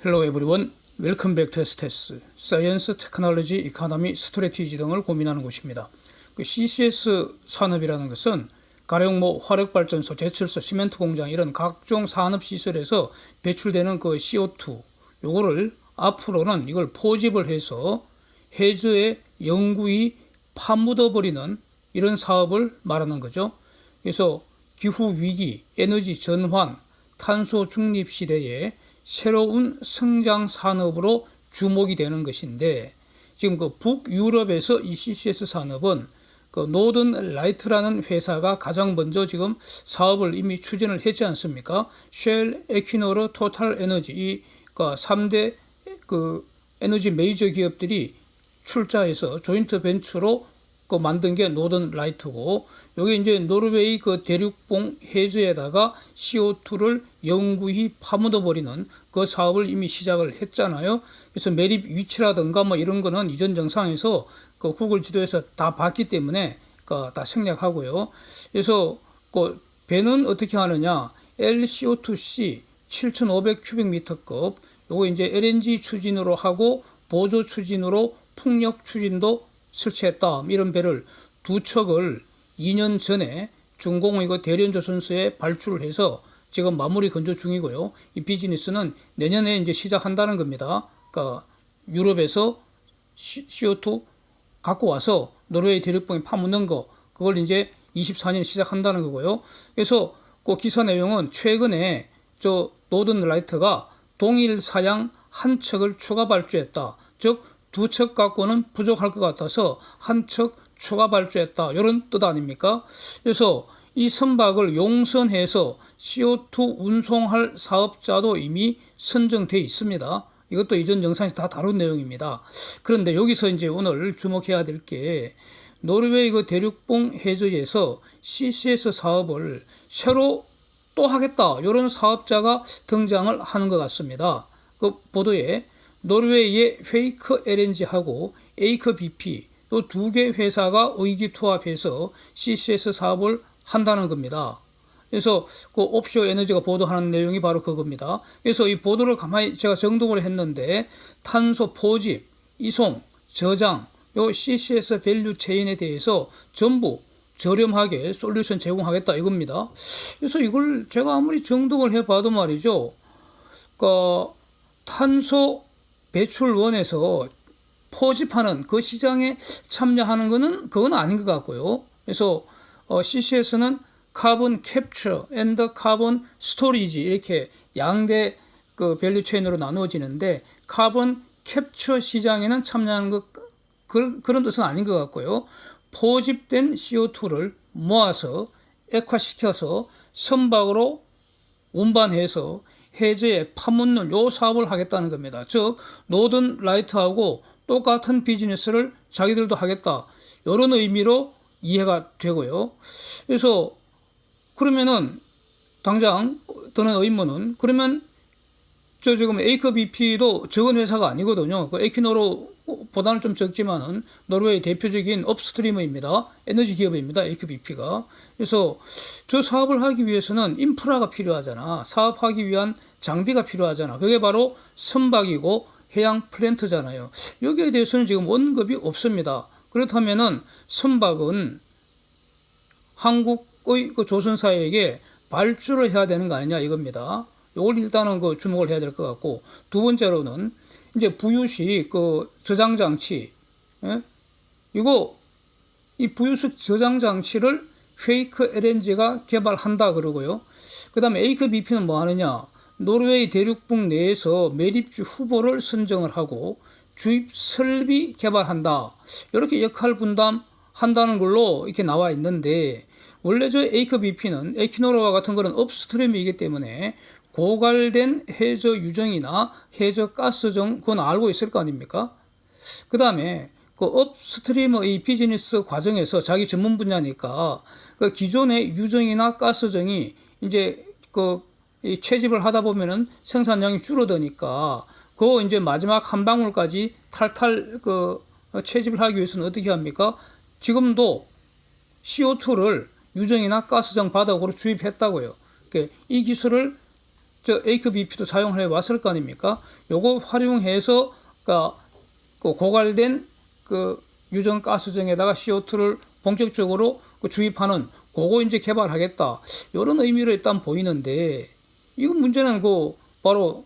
Hello everyone, welcome back to STS, Science, Technology, Economy, Strategy 등을 고민하는 곳입니다. CCS 산업이라는 것은 가령 화력발전소, 제철소, 시멘트 공장 이런 각종 산업시설에서 배출되는 그 CO2 요거를 앞으로는 이걸 포집을 해서 해저에 영구히 파묻어버리는 이런 사업을 말하는 거죠. 그래서 기후위기, 에너지 전환, 탄소 중립 시대에 새로운 성장 산업으로 주목이 되는 것인데, 지금 그 북유럽에서 이 CCS 산업은 그 노던 라이트라는 회사가 가장 먼저 지금 사업을 이미 추진을 했지 않습니까? 쉘, 에퀴노르, 토탈 에너지 이 3대 그 에너지 메이저 기업들이 출자해서 조인트 벤처로 만든 게 노던 라이트고, 여기 이제 노르웨이 그 대륙봉 해저에다가 CO2를 영구히 파묻어 버리는 그 사업을 이미 시작을 했잖아요. 그래서 매립 위치라든가 이런 거는 이전 영상에서 그 구글 지도에서 다 봤기 때문에 다 생략하고요. 그래서 그 배는 어떻게 하느냐? LCO2C 7,500 큐빅미터급 요거 이제 LNG 추진으로 하고 보조 추진으로 풍력 추진도 설치했다. 이런 배를 두 척을 2년 전에 중공의 대련조선소에 발주를 해서 지금 마무리 건조 중이고요. 이 비즈니스는 내년에 이제 시작한다는 겁니다. 그러니까 유럽에서 CO2 갖고 와서 노르웨이 대륙봉에 파묻는 거, 그걸 이제 24년에 시작한다는 거고요. 그래서 그 기사 내용은 최근에 저 노던 라이트가 동일 사양 한 척을 추가 발주했다. 즉 두 척 갖고는 부족할 것 같아서 한 척 추가 발주했다. 이런 뜻 아닙니까? 그래서 이 선박을 용선해서 CO2 운송할 사업자도 이미 선정되어 있습니다. 이것도 이전 영상에서 다 다룬 내용입니다. 그런데 여기서 이제 오늘 주목해야 될 게 노르웨이 그 대륙봉 해저에서 CCS 사업을 새로 또 하겠다. 이런 사업자가 등장을 하는 것 같습니다. 그 보도에 노르웨이의 페이크 LNG하고 에이커 BP 또 두 개 회사가 의기투합해서 CCS 사업을 한다는 겁니다. 그래서 그 옵쇼 에너지가 보도하는 내용이 바로 그겁니다. 그래서 이 보도를 가만히 제가 정독을 했는데 탄소 포집, 이송, 저장, 요 CCS 밸류 체인에 대해서 전부 저렴하게 솔루션 제공하겠다 이겁니다. 그래서 이걸 제가 아무리 정독을 해봐도 말이죠. 탄소 배출원에서 포집하는 그 시장에 참여하는 거는 그건 아닌 것 같고요. 그래서 CCS는 카본 캡처 앤드 카본 스토리지 이렇게 양대 그 밸류 체인으로 나누어지는데, 카본 캡처 시장에는 참여하는 것 그런 뜻은 아닌 것 같고요. 포집된 CO2를 모아서 액화시켜서 선박으로 운반해서 해저에 파묻는 요 사업을 하겠다는 겁니다. 즉 노던 라이트하고 똑같은 비즈니스를 자기들도 하겠다. 이런 의미로 이해가 되고요. 그래서 그러면은 당장 드는 의문은, 그러면 저 지금 에이커 BP도 적은 회사가 아니거든요. 그 에퀴노르보다는 좀 적지만은 노르웨이 대표적인 업스트리머입니다. 에너지 기업입니다. 에이커 BP가. 그래서 저 사업을 하기 위해서는 인프라가 필요하잖아. 사업하기 위한 장비가 필요하잖아. 그게 바로 선박이고 해양 플랜트잖아요. 여기에 대해서는 지금 언급이 없습니다. 그렇다면은 선박은 한국의 그 조선사에게 발주를 해야 되는 거 아니냐 이겁니다. 이걸 일단은 그 주목을 해야 될 것 같고, 두 번째로는 이제 부유식 그 저장 장치, 이 부유식 저장 장치를 페이크 LNG가 개발한다 그러고요. 그 다음에 에이커 BP는 뭐 하느냐? 노르웨이 대륙봉 내에서 매립주 후보를 선정을 하고 주입 설비 개발한다. 이렇게 역할 분담한다는 걸로 이렇게 나와 있는데, 원래 저 에이커 BP는 에퀴노르와 같은 거는 업스트림이기 때문에 고갈된 해저 유정이나 해저 가스정 그건 알고 있을 거 아닙니까? 그 다음에 그 업스트림의 비즈니스 과정에서 자기 전문 분야니까 그 기존의 유정이나 가스정이 이제 이 채집을 하다 보면은 생산량이 줄어드니까 그 이제 마지막 한 방울까지 탈탈 채집을 하기 위해서는 어떻게 합니까? 지금도 CO2를 유정이나 가스정 바닥으로 주입했다고요. 이 기술을 저 에이크 BP도 사용해 왔을 거 아닙니까? 요거 활용해서 그 고갈된 그 유전 가스정에다가 CO2를 본격적으로 주입하는 그거 이제 개발하겠다. 이런 의미로 일단 보이는데, 이건 문제는 바로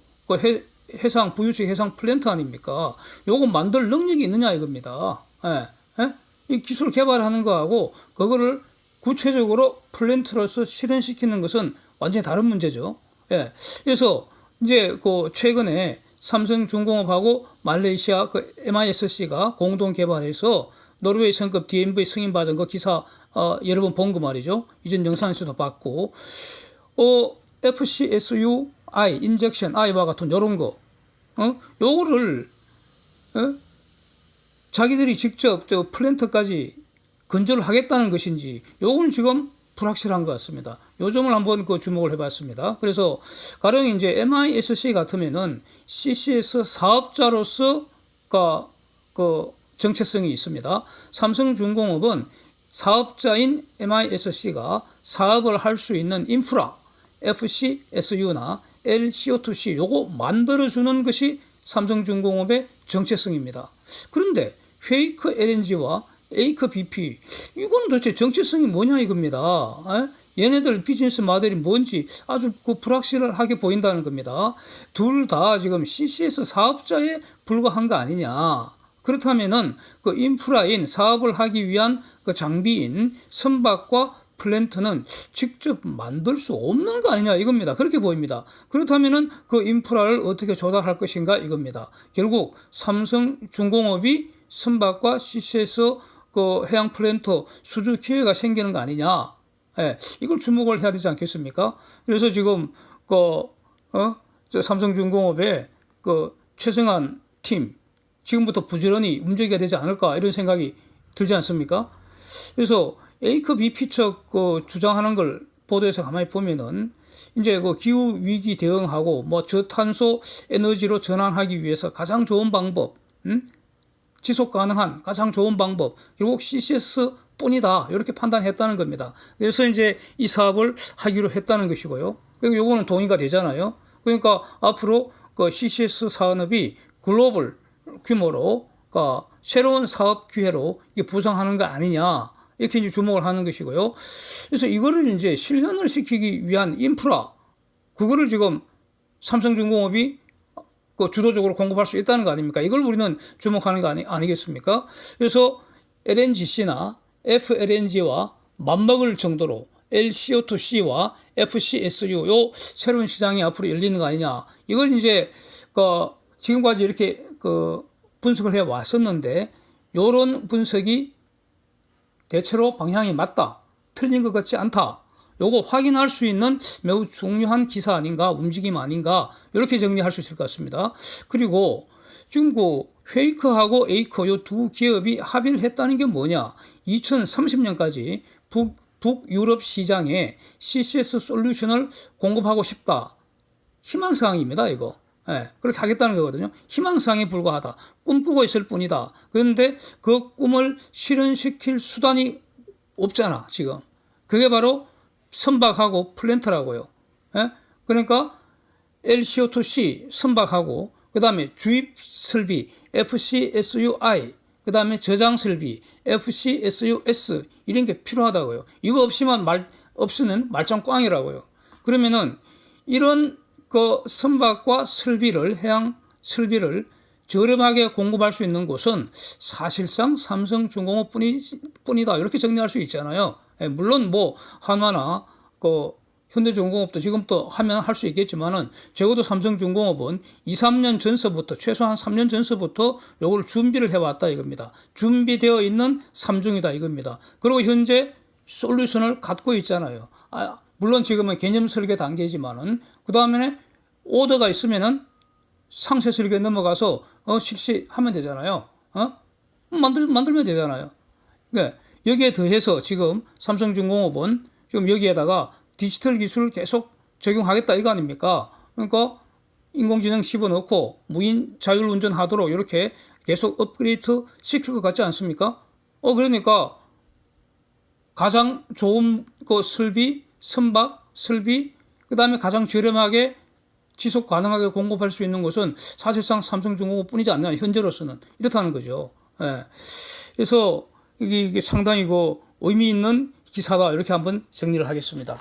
해상 부유식 해상 플랜트 아닙니까? 요거 만들 능력이 있느냐 이겁니다. 예. 예? 이 기술 개발하는 거하고 그거를 구체적으로 플랜트로서 실현시키는 것은 완전히 다른 문제죠. 예. 그래서 이제 최근에 삼성중공업하고 말레이시아 MISC가 공동 개발해서 노르웨이 성급 DNV 승인받은 거 기사 여러 번 본 거 말이죠. 이전 영상에서도 봤고, FCSUI 인젝션 I와 같은 요런 거, 요거를 자기들이 직접 저 플랜트까지 건조를 하겠다는 것인지, 요거는 지금 불확실한 것 같습니다. 요 점을 한번 주목을 해봤습니다. 그래서 가령 이제 MISC 같으면은 CCS 사업자로서 정체성이 있습니다. 삼성중공업은 사업자인 MISC가 사업을 할 수 있는 인프라 FCSU나 LCO2C 요거 만들어주는 것이 삼성중공업의 정체성입니다. 그런데 페이크 LNG와 에이크 BP 이건 도대체 정체성이 뭐냐 이겁니다. 얘네들 비즈니스 모델이 뭔지 아주 불확실하게 보인다는 겁니다. 둘 다 지금 CCS 사업자에 불과한 거 아니냐. 그렇다면은 인프라인 사업을 하기 위한 장비인 선박과 플랜트는 직접 만들 수 없는 거 아니냐 이겁니다. 그렇게 보입니다. 그렇다면은 인프라를 어떻게 조달할 것인가 이겁니다. 결국 삼성중공업이 선박과 CCS 해양 플랜트 수주 기회가 생기는 거 아니냐. 예, 이걸 주목을 해야 되지 않겠습니까? 그래서 지금 삼성중공업의 최승한 팀 지금부터 부지런히 움직여야 되지 않을까 이런 생각이 들지 않습니까? 그래서 에이크 BP 측 주장하는 걸 보도에서 가만히 보면은 이제 기후 위기 대응하고 저탄소 에너지로 전환하기 위해서 가장 좋은 방법, 지속 가능한 가장 좋은 방법, 결국 CCS 뿐이다 이렇게 판단했다는 겁니다. 그래서 이제 이 사업을 하기로 했다는 것이고요. 그리고 요거는 동의가 되잖아요. 그러니까 앞으로 CCS 산업이 글로벌 규모로 새로운 사업 기회로 이게 부상하는 거 아니냐 이렇게 이제 주목을 하는 것이고요. 그래서 이거를 이제 실현을 시키기 위한 인프라 그거를 지금 삼성중공업이 주도적으로 공급할 수 있다는 거 아닙니까? 이걸 우리는 주목하는 거 아니겠습니까? 그래서 LNGC나 FLNG와 맞먹을 정도로 LCO2C와 FCSU 요 새로운 시장이 앞으로 열리는 거 아니냐. 이걸 이제 지금까지 이렇게 분석을 해 왔었는데 요런 분석이 대체로 방향이 맞다, 틀린 것 같지 않다. 요거 확인할 수 있는 매우 중요한 기사 아닌가, 움직임 아닌가 이렇게 정리할 수 있을 것 같습니다. 그리고 지금 페이크하고 에이크 요 두 기업이 합의를 했다는 게 뭐냐? 2030년까지 북유럽 시장에 CCS 솔루션을 공급하고 싶다. 희망사항입니다, 이거. 예, 그렇게 하겠다는 거거든요. 희망사항에 불과하다. 꿈꾸고 있을 뿐이다. 그런데 그 꿈을 실현시킬 수단이 없잖아, 지금. 그게 바로 선박하고 플랜트라고요. 예? 그러니까 LCO2C 선박하고 그 다음에 주입 설비 FCSUI 그 다음에 저장 설비 FCSUS 이런 게 필요하다고요. 이거 없으면 말짱 꽝이라고요. 그러면은 이런 선박과 설비를 해양 설비를 저렴하게 공급할 수 있는 곳은 사실상 삼성중공업 뿐이다 이렇게 정리할 수 있잖아요. 물론 한화나 현대중공업도 지금부터 하면 할 수 있겠지만은 적어도 삼성중공업은 2-3년 전서부터 최소한 3년 전서부터 요걸 준비를 해왔다 이겁니다. 준비되어 있는 삼중이다 이겁니다. 그리고 현재 솔루션을 갖고 있잖아요. 물론 지금은 개념 설계 단계지만은 그 다음에 오더가 있으면은 상세 설계 넘어가서 실시하면 되잖아요. 만들면 되잖아요. 그러니까 여기에 더해서 지금 삼성중공업은 지금 여기에다가 디지털 기술을 계속 적용하겠다 이거 아닙니까? 그러니까 인공지능 집어넣고 무인 자율운전 하도록 이렇게 계속 업그레이드 시킬 것 같지 않습니까? 그러니까 가장 좋은 설비, 선박 설비, 그 다음에 가장 저렴하게 지속 가능하게 공급할 수 있는 것은 사실상 삼성중공업뿐이지 않냐, 현재로서는 이렇다는 거죠. 예. 그래서 이게 상당히 의미 있는 기사다, 이렇게 한번 정리를 하겠습니다.